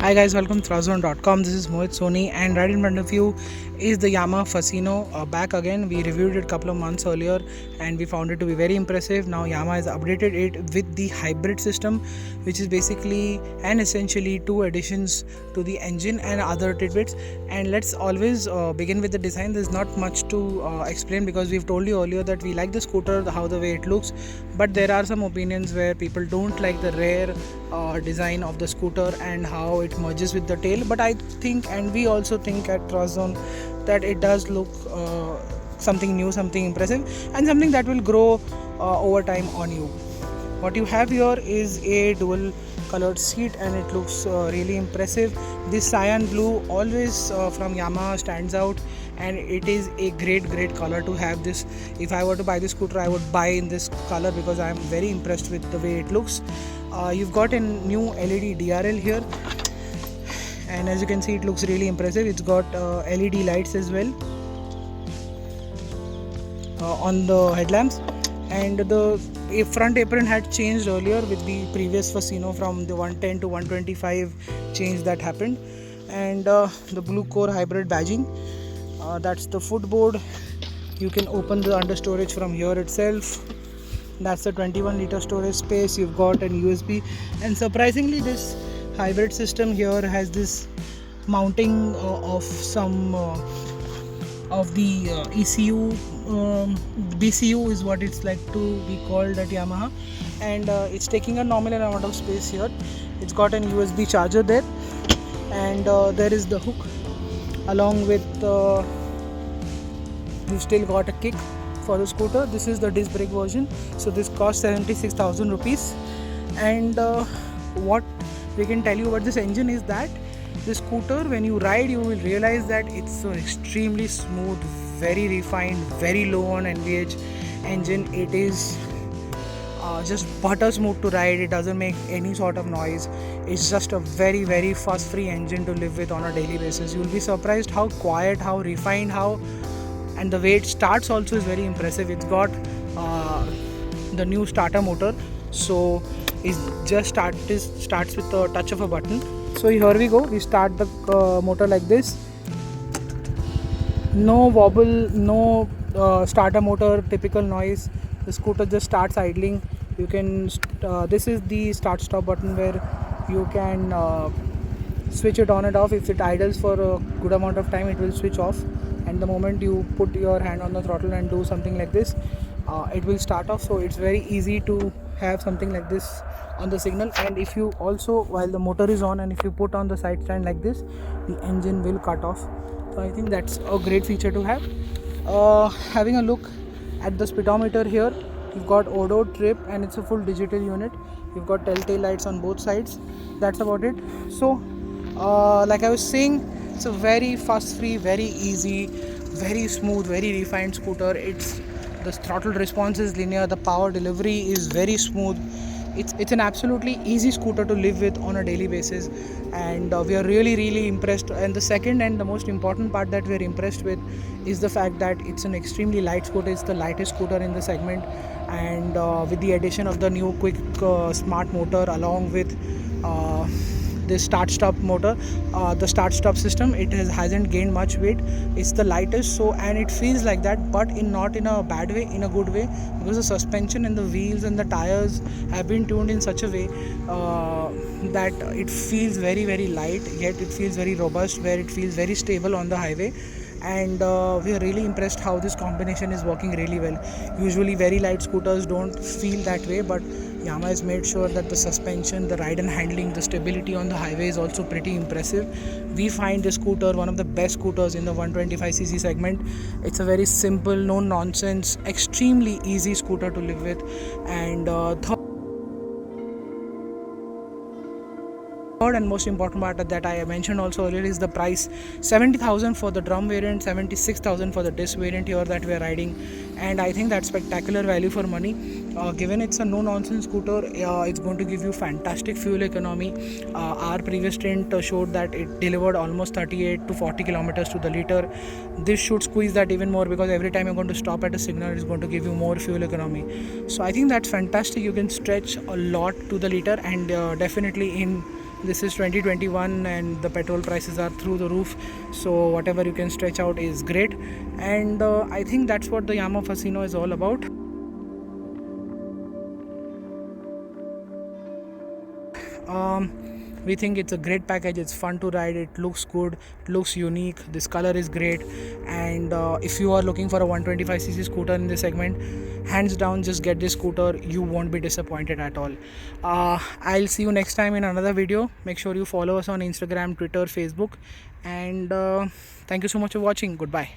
Hi guys, welcome to Throzone.com. This is Mohit Soni, and right in front of you is the Yamaha Fasino back again. We reviewed it a couple of months earlier and we found it to be very impressive. Now Yamaha has updated it with the hybrid system, which is basically and essentially two additions to the engine and other tidbits. And let's always begin with the design. There's not much to explain because we've told you earlier that we like the scooter, how the way it looks, but there are some opinions where people don't like the rear design of the scooter and how it merges with the tail. But I think, and we also think at Throzone, that it does look something new, something impressive, and something that will grow over time on you. What you have here is a dual colored seat and it looks really impressive. This cyan blue always from Yamaha stands out, and it is a great color to have this. If I were to buy this scooter, I would buy in this color because I am very impressed with the way it looks. You've got a new LED DRL here, and as you can see, it looks really impressive. It's got LED lights as well on the headlamps, and the front apron had changed earlier with the previous Fasino from the 110 to 125 change that happened. And the blue core hybrid badging, that's the footboard. You can open the under storage from here itself. That's the 21-liter storage space. You've got an USB, and surprisingly this hybrid system here has this mounting of some of the ECU, BCU is what it's like to be called at Yamaha, and it's taking a nominal amount of space here. It's got an USB charger there, and there is the hook along with you've still got a kick for the scooter. This is the disc brake version, so this costs 76,000 rupees. And what we can tell you about this engine is that the scooter, when you ride, you will realize that it's an extremely smooth, very refined, very low on NVH engine. It is just butter smooth to ride. It doesn't make any sort of noise. It's just a very fuss free engine to live with on a daily basis. You'll be surprised how quiet, how refined, and the way it starts also is very impressive. It's got the new starter motor, so it just starts with the touch of a button. So here we go. We start the motor like this. No wobble, no starter motor typical noise. The scooter just starts idling. You can this is the start stop button where you can switch it on and off. If it idles for a good amount of time, it will switch off, and the moment you put your hand on the throttle and do something like this, it will start off. So it's very easy to have something like this on the signal. And if you also, while the motor is on, and if you put on the side stand like this, the engine will cut off. So I think that's a great feature to have. Having a look at the speedometer here, you've got odo, trip, and it's a full digital unit. You've got telltale lights on both sides. That's about it. So like I was saying, it's a very fuss free, very easy, very smooth, very refined scooter. The throttle response is linear, the power delivery is very smooth. It's an absolutely easy scooter to live with on a daily basis, and we are really impressed. And the second and the most important part that we're impressed with is the fact that it's an extremely light scooter. It's the lightest scooter in the segment, and with the addition of the new quick smart motor along with this start-stop motor, the start-stop system, it hasn't gained much weight. It's the lightest, so, and it feels like that, but not in a bad way, in a good way, because the suspension and the wheels and the tires have been tuned in such a way that it feels very light, yet it feels very robust, where it feels very stable on the highway. And we are really impressed how this combination is working really well. Usually very light scooters don't feel that way, but Yamaha has made sure that the suspension, the ride and handling, the stability on the highway is also pretty impressive. We find this scooter one of the best scooters in the 125cc segment. It's a very simple, no nonsense, extremely easy scooter to live with. And third and most important part that I mentioned also earlier is the price. 70,000 for the drum variant, 76,000 for the disc variant here that we are riding, and I think that's spectacular value for money. Given it's a no-nonsense scooter, it's going to give you fantastic fuel economy. Our previous stint showed that it delivered almost 38 to 40 kilometers to the liter. This should squeeze that even more, because every time you're going to stop at a signal, it's going to give you more fuel economy. So I think that's fantastic. You can stretch a lot to the liter, and definitely in This is 2021 and the petrol prices are through the roof, so whatever you can stretch out is great. And I think that's what the Yamaha Fasino is all about. We think it's a great package. It's fun to ride, it looks good, it looks unique, this color is great. And if you are looking for a 125cc scooter in this segment, hands down just get this scooter, you won't be disappointed at all. I'll see you next time in another video. Make sure you follow us on Instagram, Twitter, Facebook, and thank you so much for watching. Goodbye.